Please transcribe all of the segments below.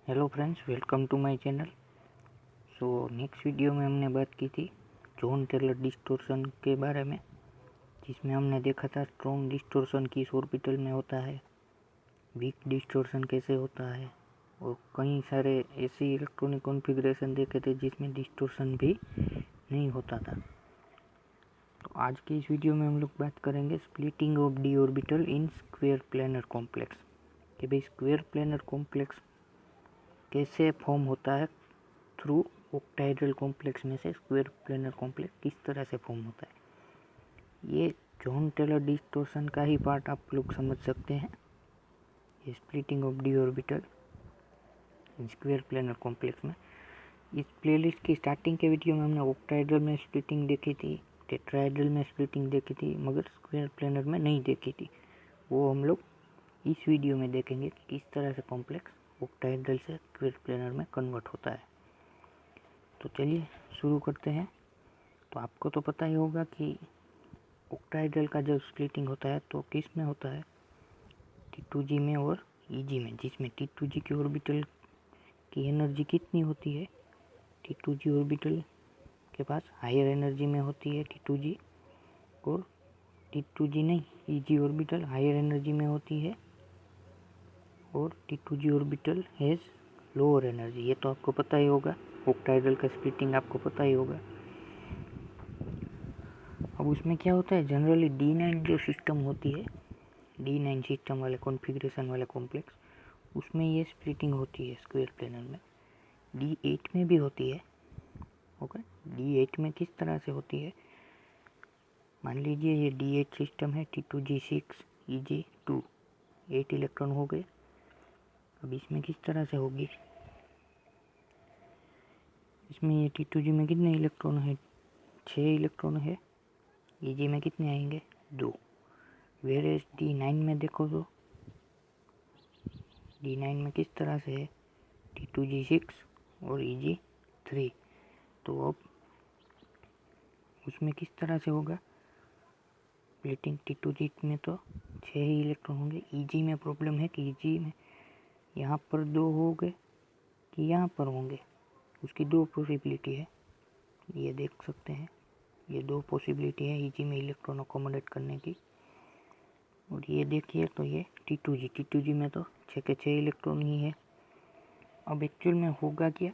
Hello friends, welcome to my channel. Next video में हमने बात की थी जॉन टेलर डिस्टॉर्शन के बारे में, जिसमें हमने देखा था स्ट्रॉन्ग डिस्टॉर्शन किस ऑर्बिटल में होता है, वीक डिस्टॉर्शन कैसे होता है, और कई सारे ऐसे इलेक्ट्रॉनिक कॉन्फ़िगरेशन देखे थे जिसमें डिस्टॉर्शन भी नहीं होता था। तो आज की इस वीडियो में हम लोग बात करेंगे splitting of D orbital in square planar complex, कि भाई स्क्वायर प्लेनर कॉम्प्लेक्स कैसे फॉर्म होता है थ्रू ऑक्टाहेड्रल कॉम्प्लेक्स में से स्क्वायर प्लेनर कॉम्प्लेक्स किस तरह से फॉर्म होता है। ये जॉन टेलर डिस्टॉर्शन का ही पार्ट आप लोग समझ सकते हैं। ये splitting of D orbital square planar complex में, इस प्लेलिस्ट की स्टार्टिंग के वीडियो में हमने ऑक्टाहेड्रल में स्प्लिटिंग देखी थी, टेट्राहेड्रल में स्प्लिटिंग देखी थी, मगर स्क्वायर प्लेनर में नहीं देखी थी। वो हम लोग इस वीडियो में देखेंगे कि किस तरह से कॉम्प्लेक्स ऑक्टाहेड्रल से स्क्वायर प्लेनर में कन्वर्ट होता है। तो चलिए शुरू करते हैं। तो आपको तो पता ही होगा कि ऑक्टाहेड्रल का जब स्प्लिटिंग होता है तो किस में होता है, T2G में और EG में, जिसमें T2G की ऑर्बिटल की एनर्जी कितनी होती है, T2G ऑर्बिटल के पास हायर एनर्जी में होती है T2G, और T2G नहीं, EG ऑर्बिटल हायर एनर्जी में होती है और T2G orbital has lower energy. ये तो आपको पता ही होगा, ऑक्टाहेड्रल का स्प्लिटिंग आपको पता ही होगा। अब उसमें क्या होता है, जनरली D9 जो सिस्टम होती है, D9 सिस्टम वाले कॉन्फ़िगरेशन वाले कॉम्प्लेक्स, उसमें ये स्प्लिटिंग होती है स्क्वायर प्लेनर में। D8 में भी होती है। ओके, D8 में किस तरह से होती है, मान लीजिए ये D8 सिस्टम है, T2G6 EG2, 8 इलेक्ट्रॉन हो गए। अब इसमें किस तरह से होगी, इसमें ये T2G में कितने इलेक्ट्रॉन है, 6 इलेक्ट्रॉन है। EG में कितने आएंगे, 2। वेयर D9 में देखो तो D9 में किस तरह से है, T2G6 और EG3। तो अब उसमें किस तरह से होगा स्प्लिटिंग, T2G में तो 6 ही इलेक्ट्रॉन होंगे। EG में प्रॉब्लम है कि EG में यहाँ पर 2 होंगे कि यहाँ पर होंगे, उसकी 2 पॉसिबिलिटी है, ये देख सकते हैं। ये 2 पॉसिबिलिटी है EG में इलेक्ट्रॉन अकोमोडेट करने की। और ये देखिए तो ये T2G में तो 6 के 6 इलेक्ट्रॉन ही है। अब एक्चुअल में होगा क्या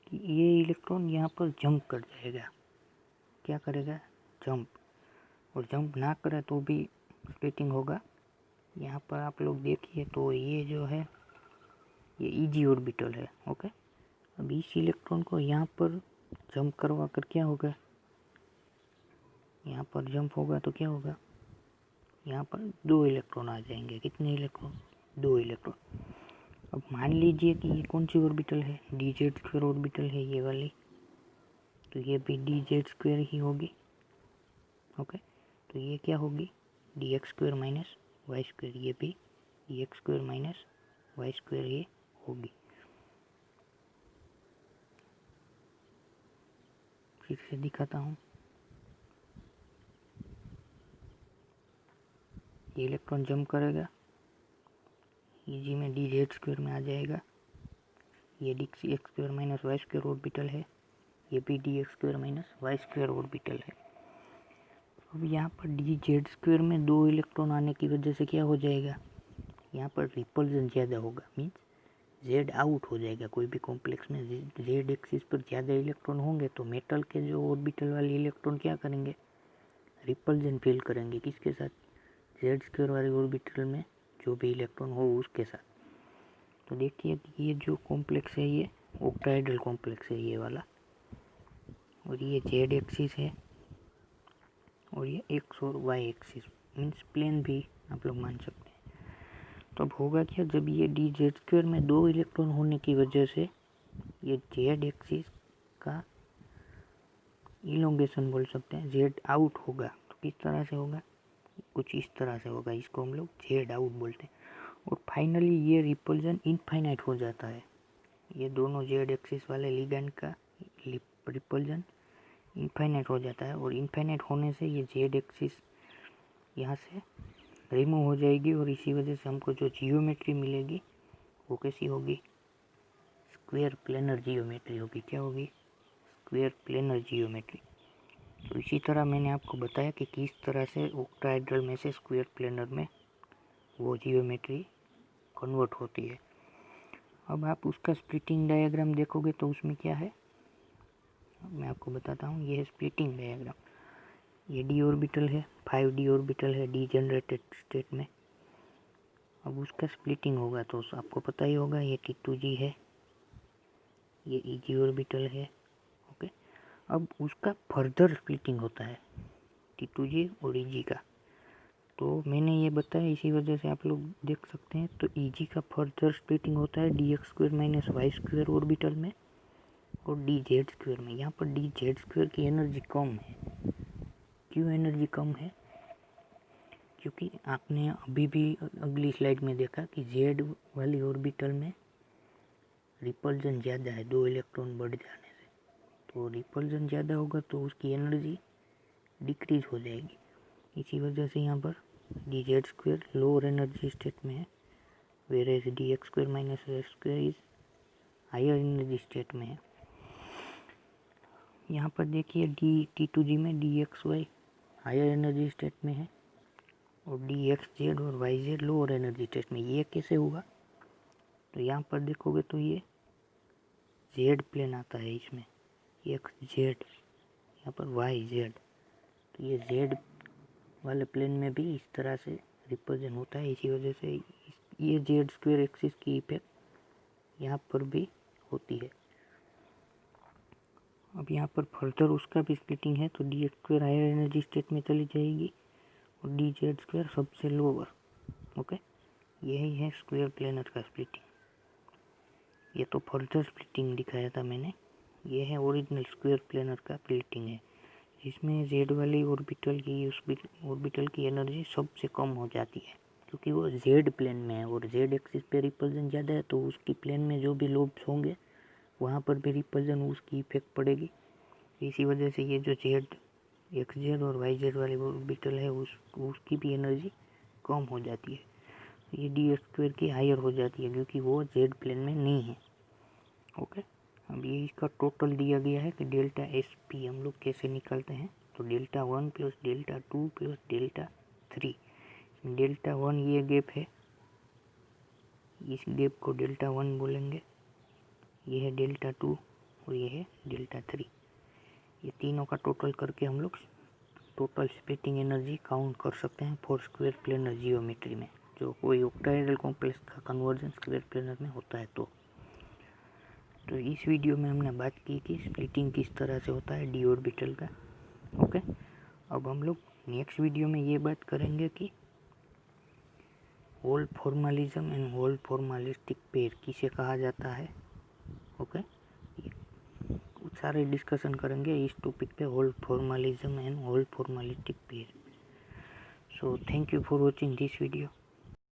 कि ये इलेक्ट्रॉन यहाँ पर जंप कर जाएगा। क्या करेगा, जंप, और जंप ना करे तो भी स्प्लिटिंग होगा। यहाँ पर आप लोग देखिए तो ये जो है ये EG ऑर्बिटल है। ओके, अब इस इलेक्ट्रॉन को यहाँ पर जंप करवा कर क्या होगा, यहाँ पर जंप होगा तो क्या होगा, यहाँ पर 2 इलेक्ट्रॉन आ जाएंगे। कितने इलेक्ट्रॉन, 2 इलेक्ट्रॉन। अब मान लीजिए कि ये कौन सी ऑर्बिटल है, DZ² ऑर्बिटल है ये वाली, तो ये भी DZ² ही होगी। ओके, तो ये क्या होगी, DX² माइनस Y², ये भी DX² माइनस Y² ये होगी। फिर से दिखाता हूँ, ये इलेक्ट्रॉन जंप करेगा, EG में DZ² में आ जाएगा। ये DX² माइनस Y² ऑर्बिटल है, ये भी DX² माइनस Y² ऑर्बिटल है। अब यहाँ पर DZ² में 2 इलेक्ट्रॉन आने की वजह से क्या हो जाएगा, यहाँ पर रिपल्जन ज़्यादा होगा, मीन्स Z आउट हो जाएगा। कोई भी कॉम्प्लेक्स में Z एक्सिस पर ज़्यादा इलेक्ट्रॉन होंगे तो मेटल के जो ऑर्बिटल वाले इलेक्ट्रॉन क्या करेंगे, रिपल्जन फील करेंगे। किसके साथ, Z² वाले ऑर्बिटल में जो भी इलेक्ट्रॉन हो उसके साथ। तो देखिए कि ये जो कॉम्प्लेक्स है ये ऑक्टाहेड्रल कॉम्प्लेक्स है ये वाला, और ये Z एक्सिस है और ये X और Y एक्सिस, मीन्स प्लेन भी आप लोग मान सकते हैं। तो अब होगा क्या, जब ये DZ² में 2 इलेक्ट्रॉन होने की वजह से ये Z एक्सिस का इलोंगेशन बोल सकते हैं, Z आउट होगा। तो किस तरह से होगा, कुछ इस तरह से होगा, इसको हम लोग Z आउट बोलते हैं। और फाइनली ये रिपल्जन इनफाइनाइट हो जाता है। ये दोनों Z एक्सिस वाले लिगैंड का रिपल्जन इनफाइनाइट हो जाता है, और इनफाइनाइट होने से ये Z एक्सिस यहाँ से रिमूव हो जाएगी, और इसी वजह से हमको जो जियोमेट्री मिलेगी वो कैसी होगी, स्क्वायर प्लेनर जियोमेट्री होगी। क्या होगी? Square planar geometry. तो इसी तरह मैंने आपको बताया कि किस तरह से ऑक्टाहेड्रल में से स्क्वायर प्लेनर में वो जियोमेट्री कन्वर्ट होती है। अब आप उसका स्प्लिटिंग डायग्राम देखोगे तो उसमें क्या है मैं आपको बताता हूँ। ये है स्प्लिटिंग डायग्राम। ये डी ऑर्बिटल है, 5d ऑर्बिटल है डीजेनरेटेड स्टेट में। अब उसका स्प्लिटिंग होगा तो आपको पता ही होगा, ये T2G है, ये Eg ऑर्बिटल है। ओके, अब उसका फर्दर स्प्लिटिंग होता है T2G और Eg का। तो मैंने ये बताया, इसी वजह से आप लोग देख सकते हैं। तो Eg का फर्दर स्प्लिटिंग होता है dx² - y² ऑर्बिटल में और dz² में। यहाँ पर dz² की एनर्जी कम है। क्यों एनर्जी कम है? क्योंकि आपने अभी भी अगली स्लाइड में देखा कि z वाली ऑर्बिटल में रिपल्जन ज़्यादा है, 2 इलेक्ट्रॉन बढ़ जाने से। तो रिपल्जन ज़्यादा होगा तो उसकी एनर्जी डिक्रीज हो जाएगी। इसी वजह से यहाँ पर dz² लोअर एनर्जी स्टेट में है, whereas dx² - y² is higher energy state में है। यहाँ पर देखिए T2G में dxy हायर एनर्जी स्टेट में है और dxz और yz लोअर एनर्जी स्टेट में। ये कैसे हुआ? तो यहाँ पर देखोगे तो ये z प्लेन आता है, इसमें xz, यहाँ पर yz। तो ये z वाले प्लेन में भी इस तरह से रिप्रेजेंट होता है। इसी वजह से ये z² एक्सिस की इफेक्ट यहाँ पर भी होती है। अब यहाँ पर फर्दर उसका भी स्प्लिटिंग है, तो dx² हायर एनर्जी स्टेट में चली जाएगी और dz² सबसे लोअर। ओके, यही है स्क्वायर प्लेनर का स्प्लिटिंग। ये तो फर्दर स्प्लिटिंग दिखाया था मैंने, ये है ओरिजिनल स्क्वायर प्लेनर का स्प्लिटिंग है, जिसमें z वाली ऑर्बिटल की उस ऑर्बिटल की एनर्जी सबसे कम हो जाती है, क्योंकि वो z प्लेन में है और z एक्सिस पे रिपल्जन ज़्यादा है। तो उसकी प्लेन में जो भी लोब्स होंगे वहाँ पर भी रिपल्जन उसकी इफेक्ट पड़ेगी। इसी वजह से ये जो z xz और yz वाली ऑर्बिटल है उसकी भी एनर्जी कम हो जाती है। ये dx² की हायर हो जाती है क्योंकि वो z प्लेन में नहीं है। ओके, अब ये इसका टोटल दिया गया है कि डेल्टा SP हम लोग कैसे निकालते हैं। तो Δ1 + Δ2 + Δ3। Δ1 ये गैप है, इस गैप को Δ1 बोलेंगे। ये है Δ2 और ये है Δ3। ये तीनों का टोटल करके हम लोग टोटल स्प्लिटिंग एनर्जी काउंट कर सकते हैं फॉर स्क्वायर प्लेनर जियोमेट्री में, जो कोई ऑक्टाहेड्रल कॉम्प्लेक्स का कन्वर्जन स्क्वायर प्लेनर में होता है। तो इस वीडियो में हमने बात की कि स्प्लिटिंग किस तरह से होता है डी ऑर्बिटल का। ओके, अब हम लोग नेक्स्ट वीडियो में ये बात करेंगे कि hole formalism and hole formalistic pair किसे कहा जाता है। ओके, सारे डिस्कशन करेंगे इस टॉपिक पे, hole formalism and hole formalistic pair. So thank you for watching this video.